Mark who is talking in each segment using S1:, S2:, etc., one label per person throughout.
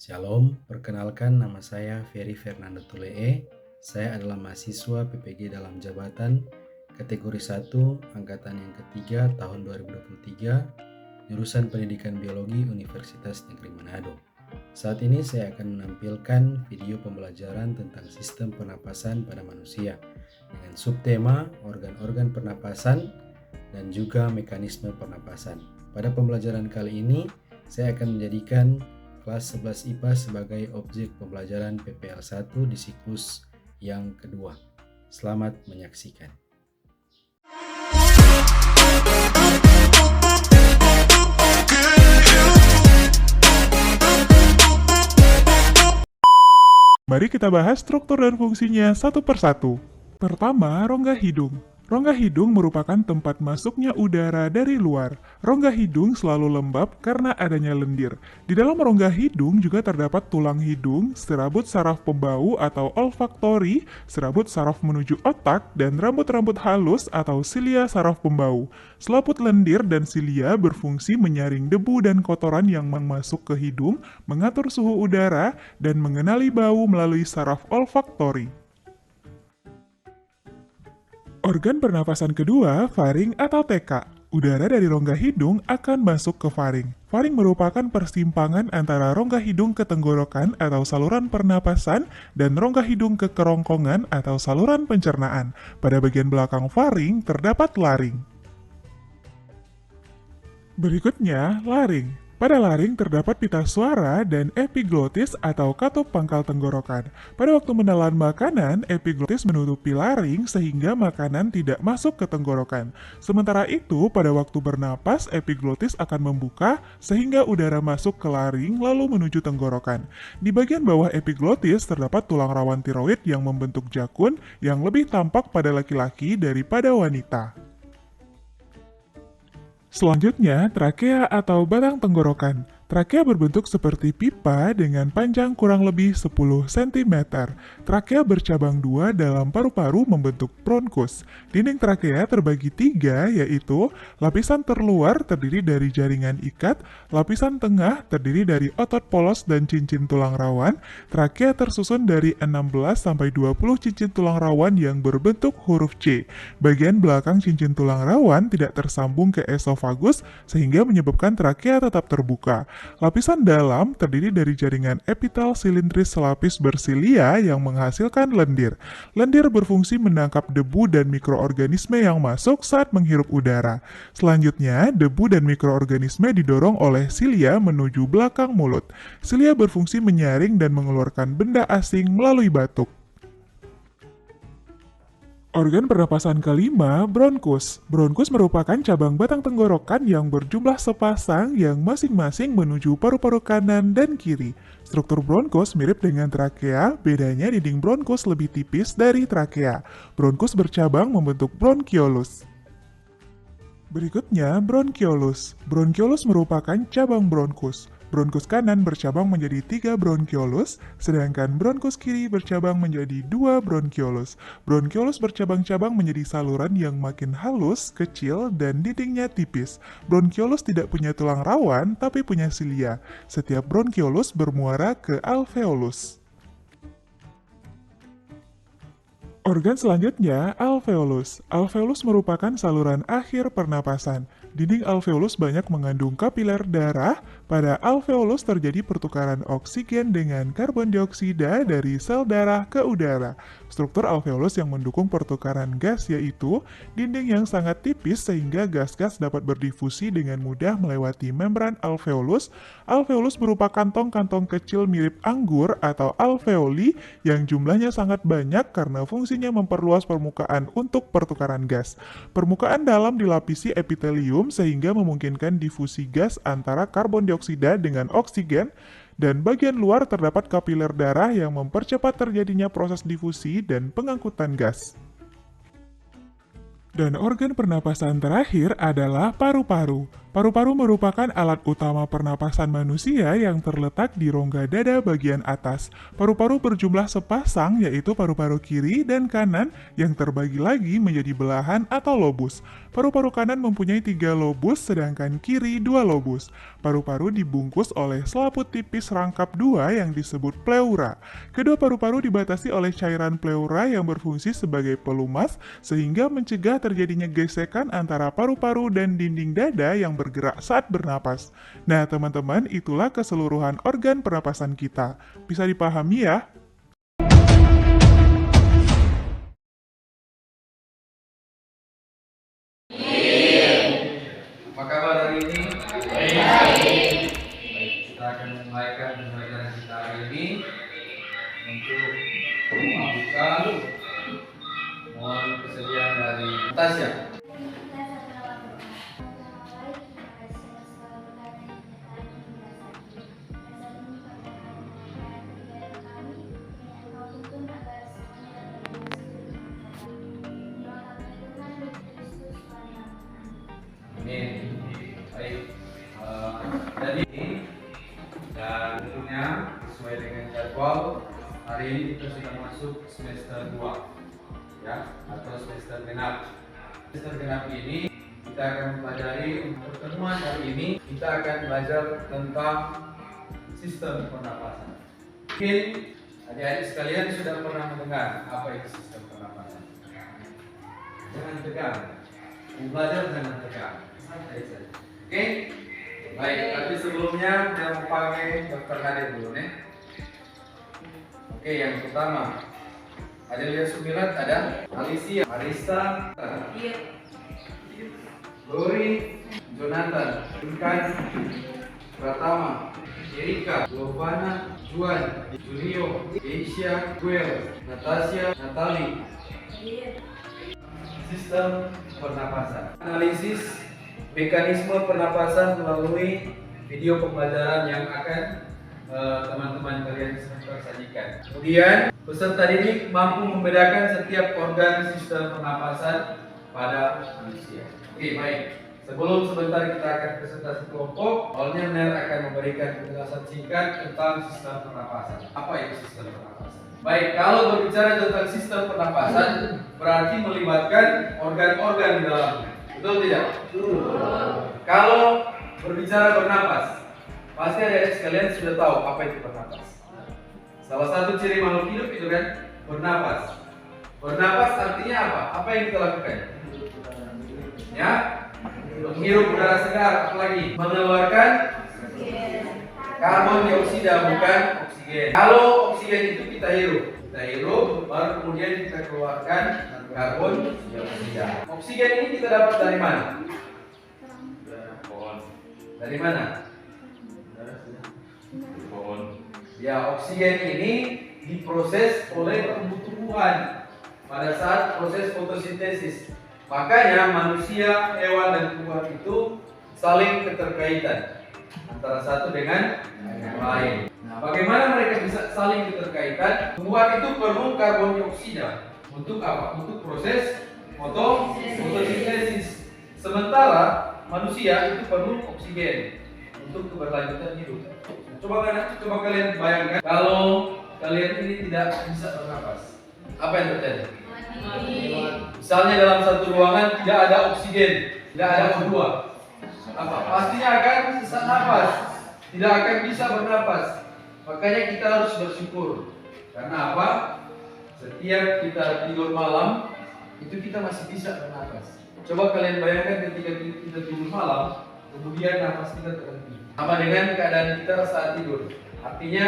S1: Shalom, perkenalkan nama saya Ferry Fernando Tulee. Saya adalah mahasiswa PPG dalam jabatan kategori 1 angkatan yang ketiga tahun 2023, jurusan Pendidikan Biologi Universitas Negeri Manado. Saat ini saya akan menampilkan video pembelajaran tentang sistem pernapasan pada manusia dengan subtema organ-organ pernapasan dan juga mekanisme pernapasan. Pada pembelajaran kali ini, saya akan menjadikan kelas 11 IPA sebagai objek pembelajaran PPL 1 di siklus yang kedua. Selamat menyaksikan.
S2: Mari kita bahas struktur dan fungsinya satu persatu. Pertama, rongga hidung. Rongga hidung merupakan tempat masuknya udara dari luar. Rongga hidung selalu lembab karena adanya lendir. Di dalam rongga hidung juga terdapat tulang hidung, serabut saraf pembau atau olfaktori, serabut saraf menuju otak, dan rambut-rambut halus atau silia saraf pembau. Selaput lendir dan silia berfungsi menyaring debu dan kotoran yang masuk ke hidung, mengatur suhu udara, dan mengenali bau melalui saraf olfaktori. Organ pernafasan kedua, faring atau TK. Udara dari rongga hidung akan masuk ke faring. Faring merupakan persimpangan antara rongga hidung ke tenggorokan atau saluran pernapasan dan rongga hidung ke kerongkongan atau saluran pencernaan. Pada bagian belakang faring terdapat laring. Berikutnya, laring. Pada laring terdapat pita suara dan epiglotis atau katup pangkal tenggorokan. Pada waktu menelan makanan, epiglotis menutupi laring sehingga makanan tidak masuk ke tenggorokan. Sementara itu, pada waktu bernapas, epiglotis akan membuka sehingga udara masuk ke laring lalu menuju tenggorokan. Di bagian bawah epiglotis terdapat tulang rawan tiroid yang membentuk jakun yang lebih tampak pada laki-laki daripada wanita. Selanjutnya, trakea atau batang tenggorokan. Trakea berbentuk seperti pipa dengan panjang kurang lebih 10 cm. Trakea bercabang dua dalam paru-paru membentuk bronkus. Dinding trakea terbagi tiga, yaitu lapisan terluar terdiri dari jaringan ikat, lapisan tengah terdiri dari otot polos dan cincin tulang rawan. Trakea tersusun dari 16-20 cincin tulang rawan yang berbentuk huruf C. Bagian belakang cincin tulang rawan tidak tersambung ke esofagus sehingga menyebabkan trakea tetap terbuka. Lapisan dalam terdiri dari jaringan epitel silindris selapis bersilia yang menghasilkan lendir. Lendir berfungsi menangkap debu dan mikroorganisme yang masuk saat menghirup udara. Selanjutnya, debu dan mikroorganisme didorong oleh silia menuju belakang mulut. Silia berfungsi menyaring dan mengeluarkan benda asing melalui batuk. Organ pernapasan kelima, bronkus. Bronkus merupakan cabang batang tenggorokan yang berjumlah sepasang yang masing-masing menuju paru-paru kanan dan kiri. Struktur bronkus mirip dengan trakea, bedanya dinding bronkus lebih tipis dari trakea. Bronkus bercabang membentuk bronkiolus. Berikutnya, bronkiolus. Bronkiolus merupakan cabang bronkus. Bronkus kanan bercabang menjadi 3 bronkiolus, sedangkan bronkus kiri bercabang menjadi 2 bronkiolus. Bronkiolus bercabang-cabang menjadi saluran yang makin halus, kecil, dan dindingnya tipis. Bronkiolus tidak punya tulang rawan, tapi punya silia. Setiap bronkiolus bermuara ke alveolus. Organ selanjutnya, alveolus. Alveolus merupakan saluran akhir pernapasan. Dinding alveolus banyak mengandung kapiler darah. Pada alveolus terjadi pertukaran oksigen dengan karbon dioksida dari sel darah ke udara. Struktur alveolus yang mendukung pertukaran gas yaitu dinding yang sangat tipis sehingga gas-gas dapat berdifusi dengan mudah melewati membran alveolus. Alveolus berupa kantong-kantong kecil mirip anggur atau alveoli yang jumlahnya sangat banyak karena fungsinya memperluas permukaan untuk pertukaran gas. Permukaan dalam dilapisi epitelium sehingga memungkinkan difusi gas antara karbon dioksida dengan oksigen, dan bagian luar terdapat kapiler darah yang mempercepat terjadinya proses difusi dan pengangkutan gas. Dan organ pernapasan terakhir adalah paru-paru. Paru-paru merupakan alat utama pernapasan manusia yang terletak di rongga dada bagian atas. Paru-paru berjumlah sepasang, yaitu paru-paru kiri dan kanan yang terbagi lagi menjadi belahan atau lobus. Paru-paru kanan mempunyai 3 lobus, sedangkan kiri 2 lobus. Paru-paru dibungkus oleh selaput tipis rangkap 2 yang disebut pleura. Kedua paru-paru dibatasi oleh cairan pleura yang berfungsi sebagai pelumas sehingga mencegah terjadinya gesekan antara paru-paru dan dinding dada yang bergerak saat bernapas. Nah, teman-teman, itulah keseluruhan organ pernapasan kita. Bisa dipahami ya?
S1: Apa kabar hari ini? Baik. Kita akan memulaikan pembelajaran kita hari ini. Untuk membuka, mohon kesediaan dari Tasya. Amin. Baik. Jadi dan tentunya sesuai dengan jadwal hari ini kita sudah masuk semester 2 ya, atau semester genap. Semester genap ini kita akan mempelajari pertemuan hari ini kita akan belajar tentang sistem pernapasan. Mungkin adik-adik sekalian sudah pernah mendengar apa itu sistem pernapasan. Jangan tegang. Belajar jangan tegang. Santai saja. Oke? Baik, tapi sebelumnya saya mau panggil Dr. Hadir dulu nih. Oke, yang pertama ada Lia Sumirat, ada Alicia, Marisa, Lori, Jonathan, Inkan, Pratama, Erika, Giovanna, Juan, Julio, Asia, Guel, Natasha, Natali. Sistem pernapasan. Analisis mekanisme pernapasan melalui video pembelajaran yang akan teman-teman kalian sajikan. Kemudian peserta didik mampu membedakan setiap organ sistem pernapasan pada manusia. Oke, baik. Sebelum sebentar kita akan presentasi kelompok, awalnya Ner akan memberikan penjelasan singkat tentang sistem pernapasan. Apa itu sistem pernapasan? Baik, kalau berbicara tentang sistem pernapasan, berarti melibatkan organ-organ di dalamnya. Betul tidak? Betul. Kalau berbicara bernapas, pasti adik-adik sekalian sudah tahu apa itu bernapas. Salah satu ciri makhluk hidup itu kan bernapas. Bernapas artinya apa? Apa yang kita lakukan? Ya, menghirup udara segar, apalagi mengeluarkan karbon dioksida, bukan oksigen. Kalau oksigen itu kita hirup, baru kemudian kita keluarkan karbon dioksida. Oksigen ini kita dapat dari mana? Dari mana? Ya, oksigen ini diproses oleh tumbuh-tumbuhan pada saat proses fotosintesis. Makanya manusia, hewan, dan tumbuhan itu saling keterkaitan antara satu dengan yang lain. Nah, bagaimana mereka bisa saling keterkaitan? Tumbuhan itu perlu karbon dioksida untuk apa? Untuk proses fotosintesis. Sementara manusia itu perlu oksigen untuk keberlanjutan hidup. Coba kalian bayangkan kalau kalian ini tidak bisa bernapas, apa yang terjadi? Misalnya dalam satu ruangan tidak ada oksigen, tidak ada O2, apa? Pastinya akan sesak napas, tidak akan bisa bernapas. Makanya kita harus bersyukur. Karena apa? Setiap kita tidur malam, itu kita masih bisa bernapas. Coba kalian bayangkan ketika kita tidur malam, kemudian nafas kita terhenti. Sama dengan keadaan kita saat tidur. Artinya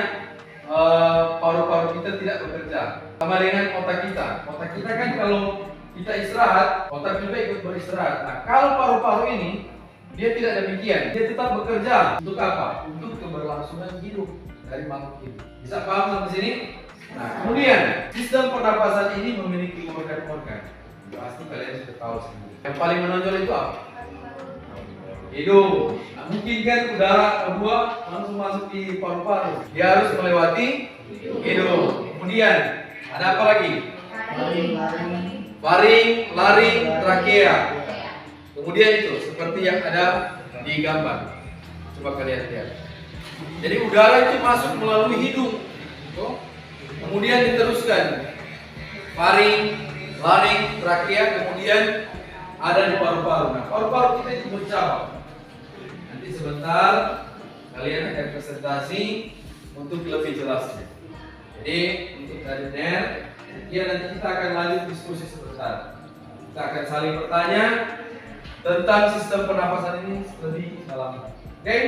S1: paru-paru kita tidak bekerja. Sama dengan otak kita. Otak kita kan kalau kita istirahat, otak juga ikut beristirahat. Nah, kalau paru-paru ini dia tidak demikian. Dia tetap bekerja. Untuk apa? Untuk keberlangsungan hidup dari makhluk hidup. Bisa paham sampai sini? Nah, kemudian sistem pernapasan ini memiliki organ-organ. Pasti kalian sudah tahu sendiri. Yang paling menonjol itu apa? Hidung. Nah, mungkin kan udara kedua langsung masuk di paru-paru. Dia harus melewati hidung. Kemudian ada apa lagi? Faring, laring, trakea. Kemudian itu seperti yang ada di gambar. Coba kalian lihat. Jadi udara itu masuk melalui hidung, tuh. Kemudian diteruskan faring, laring, trakea, kemudian ada di paru-paru. Nah, paru-paru kita itu bercabang. Nanti sebentar kalian akan presentasi untuk lebih jelasnya. Jadi untuk dari NER, nanti kita akan lanjut diskusi sebentar. Kita akan saling bertanya tentang sistem pernapasan ini lebih dalam. Oke?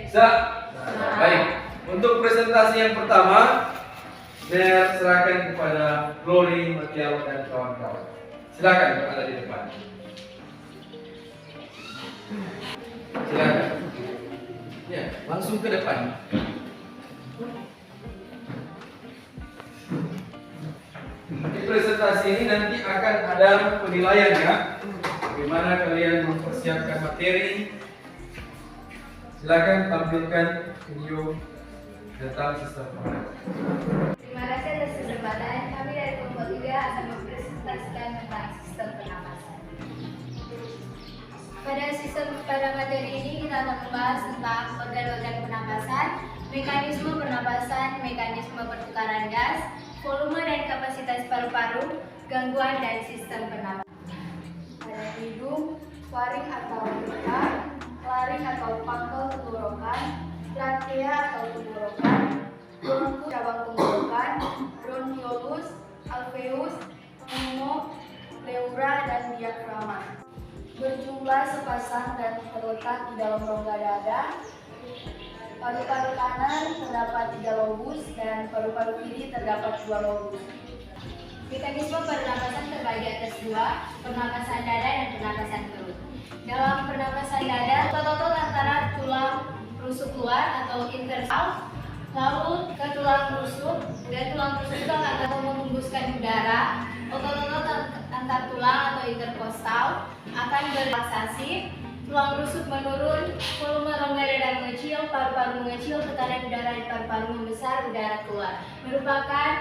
S1: Bisa? Nah, baik. Untuk presentasi yang pertama, saya serahkan kepada Glory, Matiawa, dan kawan-kawan. Silakan berada di depan. Silakan. Ya, langsung ke depan. Di presentasi ini nanti akan ada penilaian ya. Bagaimana kalian mempersiapkan materi. Silakan tampilkan video tentang sistem pernapasan.
S3: Terima kasih atas kesempatan. Kami dari kelompok 3 akan mempresentasikan tentang sistem pernapasan. Pada materi ini kita akan membahas tentang organ-organ pernapasan, mekanisme pernapasan, mekanisme pertukaran gas, volume dan kapasitas paru-paru, gangguan dan sistem pernapasan. Pada hidung, faring atau lidah, laring atau pangkal tenggorokan, trakea atau tenggorokan, bronkus cabang tenggorokan, bronchiolus, alveus, pneumo, pleura, dan diafragma. Berjumlah sepasang dan terletak di dalam rongga dada. Paru-paru kanan terdapat 3 lobus dan paru-paru kiri terdapat 2 lobus. Mekanisme pernapasan terbagi atas 2, pernapasan dada dan pernapasan perut. Dalam pernapasan dada, otot-otot antara tulang rusuk luar atau intersal lalu ke tulang rusuk, dan tulang rusuk itu akan menghembuskan udara. Otot-otot antar tulang atau interkostal akan berrelaksasi, tulang rusuk menurun, volume rongga dada mengecil, paru-paru mengecil, tekanan udara di paru-paru membesar, udara keluar. Merupakan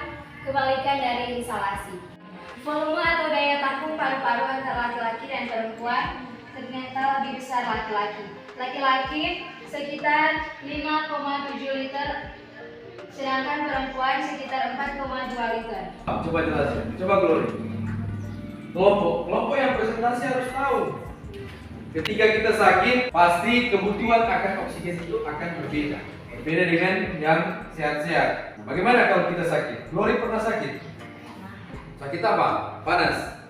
S3: kebalikan dari insalasi. Volume atau daya tampung paru-paru antara laki-laki dan perempuan ternyata lebih besar laki-laki. Laki-laki sekitar 5,7 liter, sedangkan perempuan sekitar 4,2 liter.
S1: Coba jelasin, coba Glory. Kelompok yang presentasi harus tahu. Ketika kita sakit, pasti kebutuhan akan oksigen itu akan berbeda. Berbeda dengan yang sehat-sehat. Bagaimana kalau kita sakit? Glory pernah sakit? Sakit apa? Panas.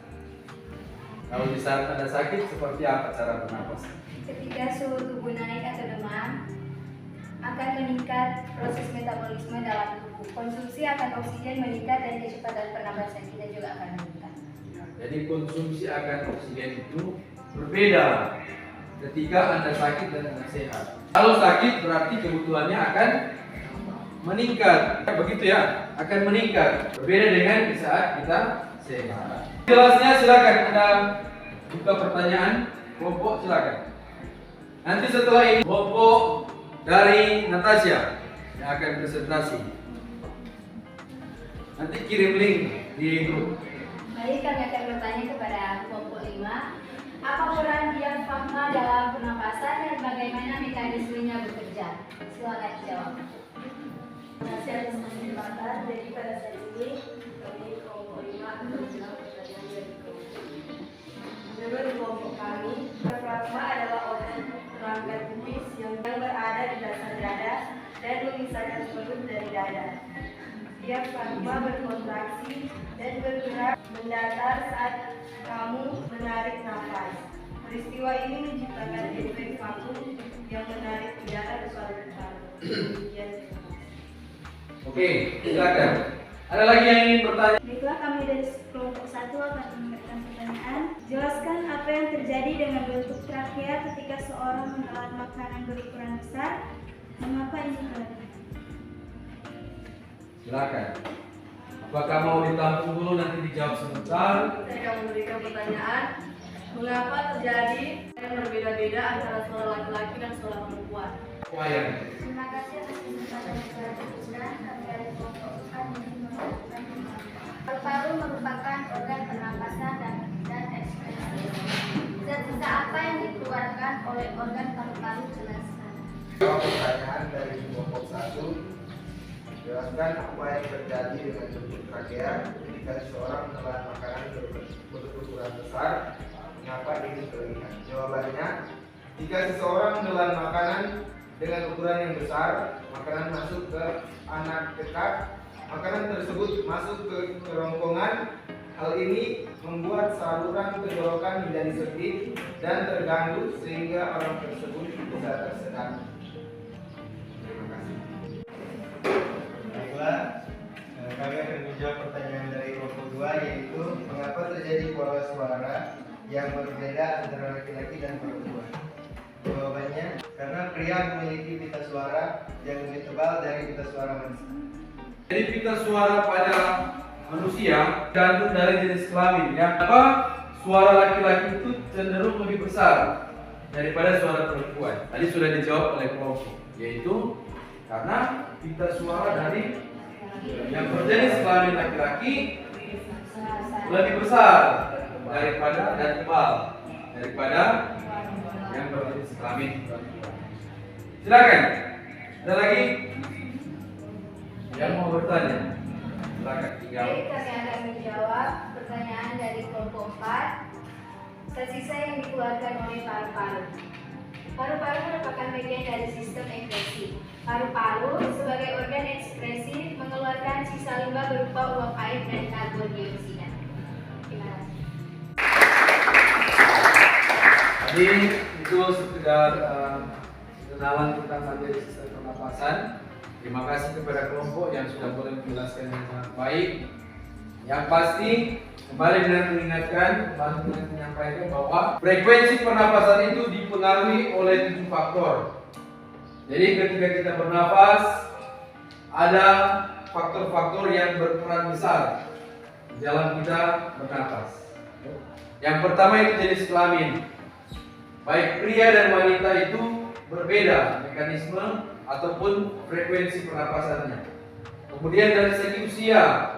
S1: Kalau di saat Anda sakit, seperti apa cara bernapas?
S3: Ketika suhu tubuh naik atau demam, akan meningkat proses metabolisme dalam tubuh. Konsumsi akan oksigen meningkat dan kecepatan pernapasan kita juga akan meningkat.
S1: Jadi konsumsi akan oksigen itu berbeda ketika Anda sakit dan Anda sehat. Kalau sakit berarti kebutuhannya akan meningkat. Begitu ya, akan meningkat. Berbeda dengan di saat kita sehat. Jelasnya silakan Anda buka pertanyaan kelompok, silakan. Nanti setelah ini kelompok dari Natasha yang akan presentasi. Nanti kirim link di grup.
S3: Baik, kami akan bertanya kepada kelompok 5. Apa peran diafragma dalam pernapasan dan bagaimana mekanismenya bekerja? Silakan jawab.
S4: Terima kasih atas kesempatan. Jadi pada saat ini kami kelompok 5 akan menjawab pertanyaan dari kelompok 5. Menurut kelompok kami, diafragma adalah organ rangka tubuh yang berada di dasar dada dan memisahkan perut dari dada. Diafragma berkontraksi dan bergerak mendatar saat kamu menarik nafas. Peristiwa ini menciptakan efek vakum yang menarik udara ke paru-paru.
S1: Oke, silakan. Ada lagi yang ingin bertanya?
S5: Baiklah, kami dari kelompok 1 akan memberikan pertanyaan. Jelaskan apa yang terjadi dengan bentuk trakea ketika seorang menelan makanan berukuran besar. Mengapa ini terjadi?
S1: Silakan. Apakah mau ditampung dulu nanti dijawab sebentar?
S4: Saya akan memberikan pertanyaan. Mengapa terjadi yang berbeda-beda antara suara laki-laki dan suara perempuan?
S1: Wayan.
S3: Terima kasih atas kesempatan yang telah diberikan. Kami dari kelompok 4 ingin melakukan paru-paru merupakan organ pernapasan dan ekspresi. Zat sisa apa yang dikeluarkan oleh organ paru-paru? Jelaskan.
S6: Jawab pertanyaan dari kelompok 1. Jelaskan apa yang terjadi dengan bentuk trakea ketika seseorang menelan makanan berukuran besar. Mengapa ini terlihat? Jawabannya, jika seseorang menelan makanan dengan ukuran yang besar, makanan masuk ke anak tekak, makanan tersebut masuk ke kerongkongan. Hal ini membuat saluran tenggorokan menjadi sempit dan terganggu sehingga orang tersebut bisa tersedak. Terima kasih.
S7: Baiklah, kami akan menjawab pertanyaan dari kelompok 2, yaitu mengapa terjadi pola suara yang berbeda antara laki-laki dan perempuan. Jawabannya, karena pria memiliki pita suara yang lebih tebal dari pita suara wanita.
S8: Jadi pita suara pada manusia tergantung dari jenis kelamin. Apa suara laki-laki itu cenderung lebih besar daripada suara perempuan. Tadi sudah dijawab oleh kelompok, yaitu karena pita suara dari yang berjenis kelamin laki-laki lebih besar daripada dan tebal daripada yang berjenis kelamin perempuan. Silakan. Ada lagi yang mau bertanya? Silakan tinggal.
S3: Jadi kami akan menjawab pertanyaan dari kelompok 4. Zat sisa yang dikeluarkan oleh paru-paru. Paru-paru merupakan bagian dari sistem ekskresi. Paru-paru sebagai organ ekskresi mengeluarkan sisa limbah berupa uap air dan karbon dioksida. Terima kasih.
S8: Tadi itu sekedar kenalan tentang materi sistem pernapasan. Terima kasih kepada kelompok yang sudah boleh menjelaskan dengan sangat baik. Yang pasti kembali dengan menyampaikan bahwa frekuensi pernapasan itu dipengaruhi oleh 7 faktor. Jadi ketika kita bernapas, ada faktor-faktor yang berperan besar dalam kita bernapas. Yang pertama itu jenis kelamin. Baik pria dan wanita itu berbeda mekanisme ataupun frekuensi pernapasannya. Kemudian dari segi usia,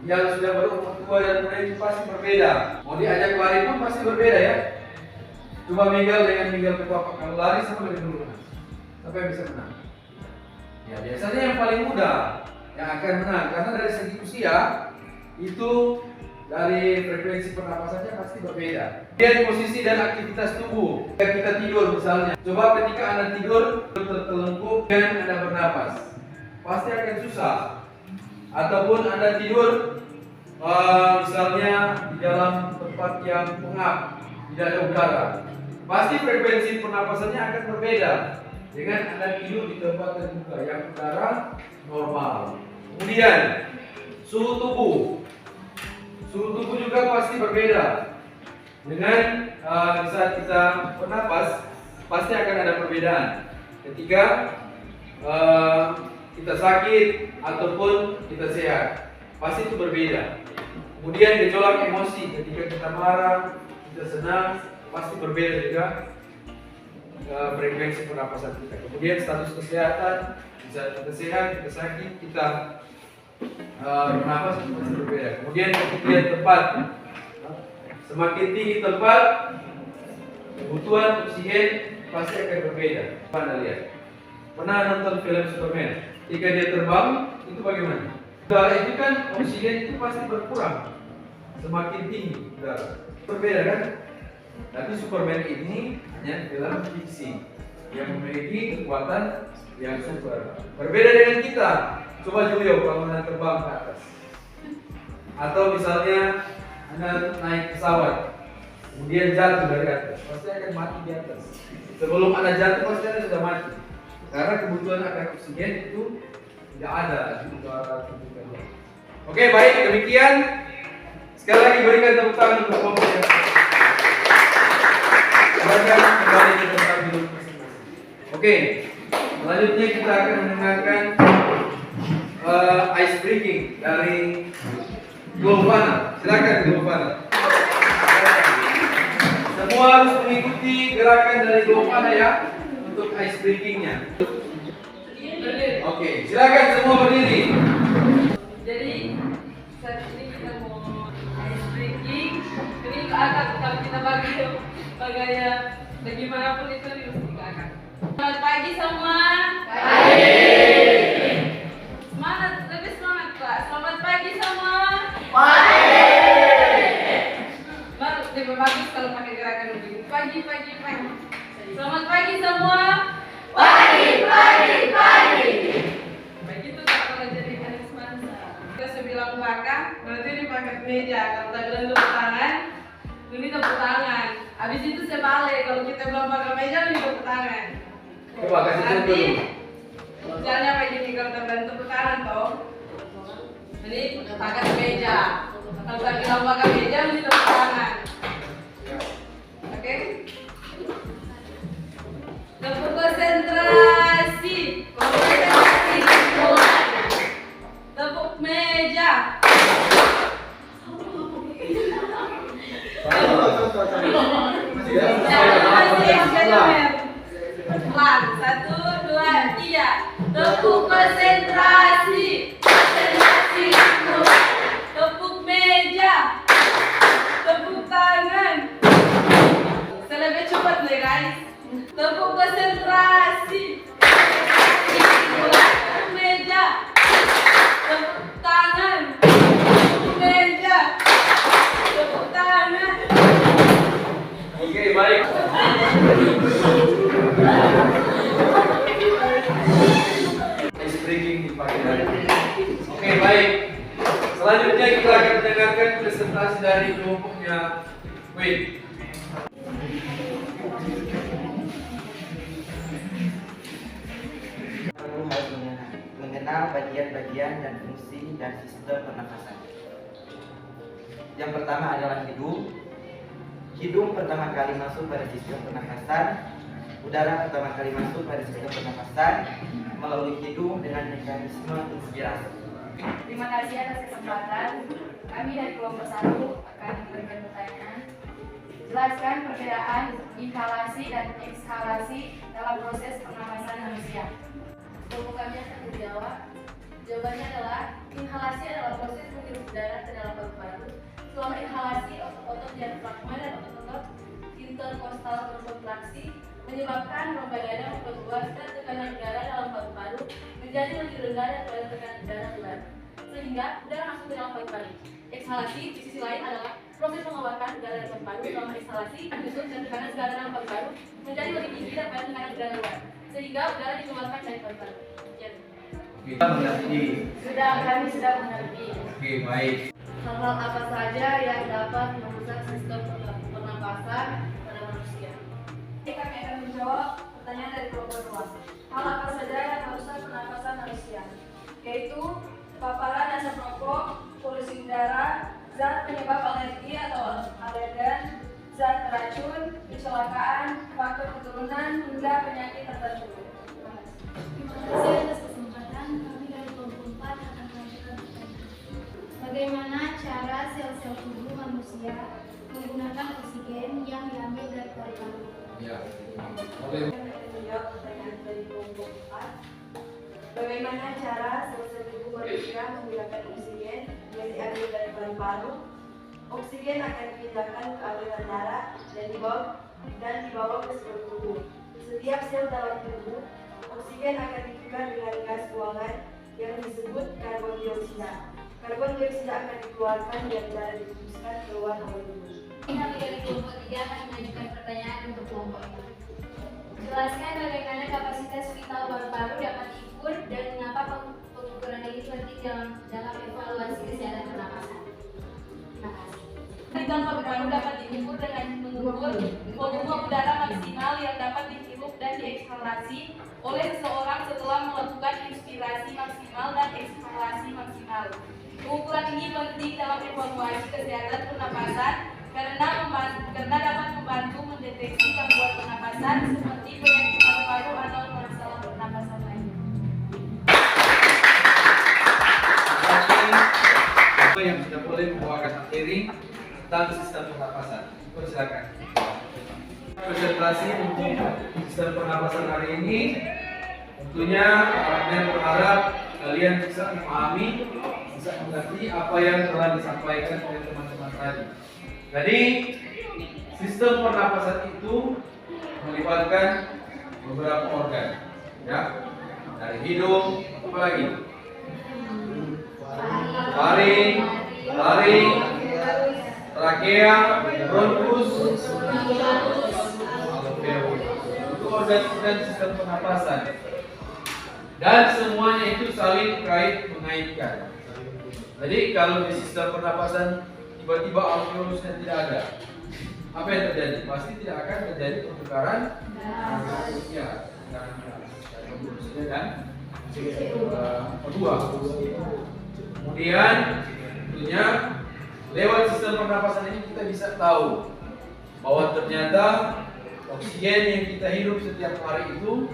S8: yang sudah berumur tua dan muda itu pasti berbeda. Mau diajak lari pun pasti berbeda ya. Coba Miguel dengan Miguel Ketua, kalau lari sama lebih dulu, siapa yang bisa menang? Ya biasanya yang paling muda yang akan menang, karena dari segi usia itu dari frekuensi pernapasannya pasti berbeda. Kemudian posisi dan aktivitas tubuh. Ketika kita tidur misalnya, coba ketika Anda tidur tertelungkup dan Anda bernapas, pasti akan susah. Ataupun Anda tidur misalnya di dalam tempat yang pengap, tidak ada udara, pasti frekuensi pernapasannya akan berbeda dengan Anda tidur di tempat terbuka yang udara normal. Kemudian suhu tubuh juga pasti berbeda. Dengan di saat kita bernapas pasti akan ada perbedaan ketika kita sakit ataupun kita sehat, pasti itu berbeda. Kemudian gejolak emosi, ketika kita marah, kita senang, pasti berbeda juga frekuensi pernapasan kita. Kemudian status kesehatan, bisa kita sehat, kita sakit, kita bernapas itu pasti berbeda. Kemudian ketinggian tempat, semakin tinggi tempat, kebutuhan oksigen pasti akan berbeda. Anda lihat, pernah nonton film Superman? Jika dia terbang, itu bagaimana? Udara itu kan, oksigen itu pasti berkurang semakin tinggi udara. Berbeda kan? Tapi Superman ini hanya film fiksi yang memiliki kekuatan yang super. Berbeda dengan kita. Coba Julio kalau Anda terbang ke atas, atau misalnya Anda naik pesawat, kemudian jatuh dari atas, pasti akan mati di atas. Sebelum Anda jatuh pasti Anda sudah mati, karena kebutuhan akan oksigen itu tidak ada di udara tubuh Anda. Oke, baik, demikian. Sekali lagi berikan tepuk tangan untuk kelompok yang silakan kembali ke tempat duduk masing-masing. Oke, selanjutnya kita akan mendengarkan ice breaking dari Giovanna. Silakan Giovanna. Semua harus mengikuti gerakan dari Giovanna ya untuk ice breakingnya. Oke, silakan semua berdiri.
S4: Jadi saat ini kita mau ice breaking. Ini ke atas, kalau kita bagi
S9: apapun itu dimustikakan. Selamat pagi semua. Semangat, lebih semangat Pak. Selamat pagi semua. Baru lebih bagus kalau pakai gerakan begini. Pagi. Selamat pagi semua. Begitu tak kalau jadi anak mansa. Kita sebilang belakang, nanti dipakai meja. Kalau tak bilang tepuk tangan, ini tepuk tangan. Habis itu sebalik, kalau kita belum pakai meja, ini tepuk tangan.
S8: Coba kasih
S9: Nanti
S8: dulu.
S9: caranya begini, kalau tak bilang tepuk tangan toh. Ini pakai meja. Kalau tak bilang pakai meja, ini tepuk tangan. Oke? Tepuk konsentrasi. Tepuk meja. Pelan. 1, 2, 3. Tepuk konsentrasi. Tepuk meja. Tepuk tangan. Lebih cepat nih guys. Tepuk konsentrasi. Tepuk meja. Tepuk tangan. Tepuk meja. Tepuk tangan.
S8: Oke, baik. Ice breaking di pagi hari. Oke, baik. Selanjutnya kita akan mendengarkan presentasi dari kelompoknya Wade.
S10: Perlu harus mengenal bagian-bagian dan fungsi dan sistem pernafasan. Yang pertama adalah hidung. Hidung pertama kali masuk pada sistem pernafasan. Udara pertama kali masuk pada sistem pernafasan melalui hidung dengan mekanisme inspirasi.
S3: Terima kasih atas kesempatan. Kami dari kelompok 1 akan memberikan pertanyaan. Jelaskan perbedaan inhalasi dan ekshalasi dalam proses pernapasan manusia.
S4: Kelompok kami akan menjawab. Jawabannya adalah inhalasi adalah proses menghirup udara ke dalam paru-paru. Selama inhalasi, otot-otot diafragma dan otot-otot interkostal berkontraksi menyebabkan rongga dada memperluas dan tekanan udara dalam paru-paru menjadi lebih rendah daripada tekanan udara luar, sehingga udara masuk ke dalam paru-paru. Ekshalasi di sisi lain adalah proses mengeluarkan udara dari paru-paru. Selama ekshalasi, menyusun dan tekanan udara dalam paru-paru menjadi lebih tinggi daripada tekanan udara luar, sehingga udara dikeluarkan dari paru-paru.
S8: Kita mengerti.
S3: Kami sudah mengerti.
S8: Oke, baik.
S4: Hal-hal apa saja yang dapat merusak sistem pernapasan pada manusia?
S5: Kami akan menjawab pertanyaan dari kelompok 2. Hal apa saja yang merusak pernapasan manusia? Yaitu paparan asap rokok, polusi udara, zat penyebab alergi atau alergen, zat beracun, kecelakaan, faktor keturunan, hingga penyakit tertentu.
S3: Terima kasih atas kesempatan. Kami dari kelompok 4 akan melanjutkan pertanyaan. Bagaimana cara sel-sel tubuh manusia menggunakan oksigen yang diambil dari paru-paru?
S8: Ya. Boleh.
S4: Menjawab pertanyaan dari kelompok 4. Bagaimana cara sel-sel tubuh manusia menggunakan oksigen yang diambil dari paru-paru? Oksigen akan dipindahkan ke aliran darah dan dibawa ke seluruh tubuh. Setiap sel dalam tubuh, oksigen akan ditukar dengan gas buangan yang disebut karbon dioksida. Karbon dioksida akan dikeluarkan dan darah dihembuskan keluar oleh tubuh.
S3: Kami dari kelompok 3 akan mengajukan pertanyaan untuk kelompok ini. Jelaskan bagaimana kapasitas vital paru-paru dapat diukur dan mengapa pengukuran ini penting dalam evaluasi kesehatan pernapasan. Terima kasih.
S9: Vital paru-paru dapat diukur dengan mengukur volume udara maksimal yang dapat dihirup dan diekshalasi oleh seseorang setelah melakukan inspirasi maksimal dan ekshalasi maksimal. Pengukuran ini penting dalam evaluasi kesehatan pernapasan karena dapat membantu mendeteksi gangguan pernapasan seperti penyakit paru-paru atau masalah pernapasan lainnya.
S8: Apa yang sudah boleh membawakan materi tentang sistem pernapasan? Silakan. Presentasi untuk sistem pernapasan hari ini, tentunya kalian berharap kalian bisa memahami, bisa mengerti apa yang telah disampaikan oleh teman-teman tadi. Jadi sistem pernapasan itu melibatkan beberapa organ, ya, dari hidung, apa lagi? Faring, trakea, bronkus, itu organ-organ sistem pernapasan. Dan semuanya itu saling mengaitkan. Jadi kalau di sistem pernapasan tiba-tiba alveolusnya tidak ada, apa yang terjadi? Pasti tidak akan terjadi pertukaran ya, dan kedua. Kemudian tentunya lewat sistem pernapasan ini kita bisa tahu bahwa ternyata oksigen yang kita hidup setiap hari itu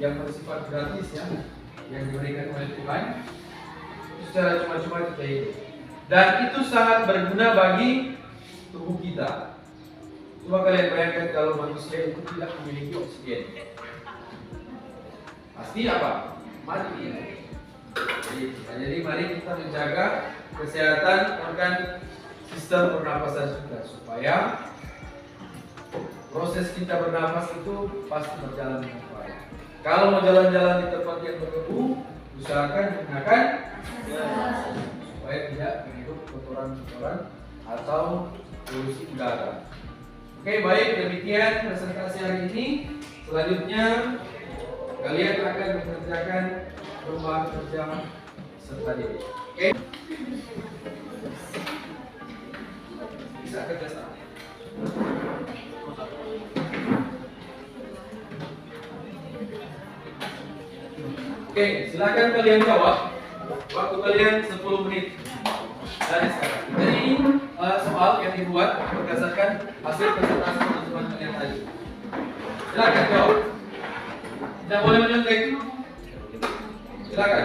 S8: yang bersifat gratis, ya, yang diberikan oleh Tuhan, itu secara cuma-cuma kita hidup. Dan itu sangat berguna bagi tubuh kita. Coba kalian bayangkan kalau manusia itu tidak memiliki oksigen, pasti apa? Mati. Jadi mari kita menjaga kesehatan organ sistem pernapasan kita supaya proses kita bernapas itu pasti berjalan dengan baik. Kalau mau jalan-jalan di tempat yang berdebu, usahakan menggunakan supaya tidak menghirup kotoran-kotoran atau polusi udara. Oke, baik, demikian presentasi hari ini. Selanjutnya kalian akan mengerjakan perlombaan kerja serta diri. Oke? Bisa kerja sama. Oke, silakan kalian jawab. Waktu kalian 10 menit dari sekarang. Jadi soal yang dibuat berdasarkan hasil presentasi teman-teman kalian tadi. Silakan jawab. Tidak boleh menyontek. Silakan.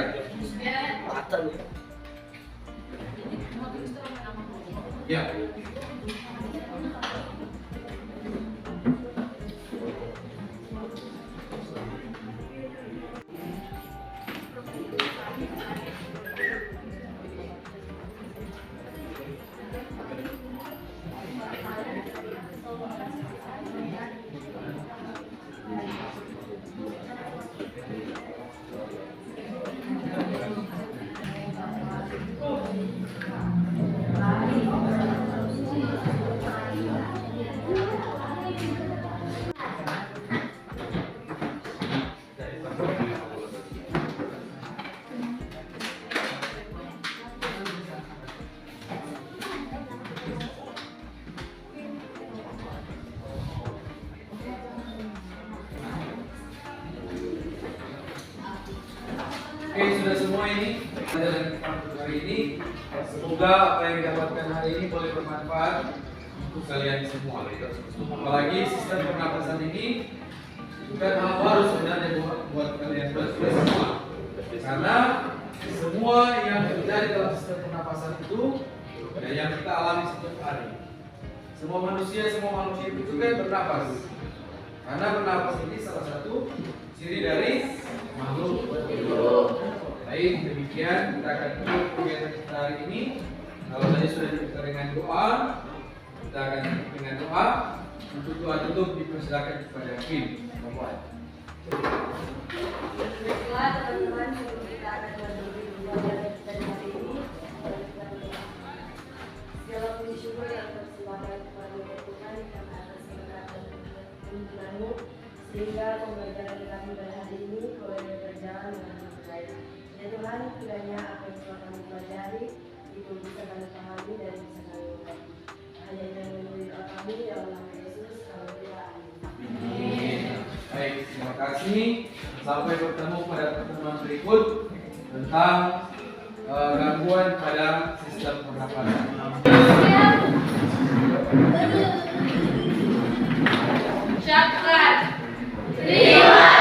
S8: Ya. Oke, sudah semua ini pelajaran kita hari ini. Semoga apa yang didapatkan hari ini boleh bermanfaat untuk kalian semua. Apalagi sistem pernapasan ini bukan hal baru sebenarnya buat kalian semua. Karena semua yang terjadi dalam sistem pernapasan itu yang kita alami setiap hari. Semua manusia itu kan bernapas. Karena bernapas ini salah satu ciri dari makhluk hidup. Baik, demikian kita akan tutup kegiatan kita hari ini. Kalau tadi sudah dibuka dengan doa, kita akan tutup dengan doa. Untuk doa tutup dipersilakan kepada Kim.
S4: Baiklah teman-teman, sebelum kita akan menutup pelajaran kita hari ini, segala puji syukur yang tersimpahkan kepada Tuhan karena atas berkat dan tuntunanmu, sehingga pembelajaran kami pada hari ini boleh berjalan dengan baik. Ya Tuhan, kiranya apa yang telah kami pelajari itu bisa kami pahami dan bisa kami ubah. Hanya yang melalui doa kami dalam nama Yesus, kami berdoa. Amin.
S8: Baik, terima kasih. Sampai bertemu pada pertemuan berikut tentang gangguan pada sistem pernapasan.
S9: Syakran. Terima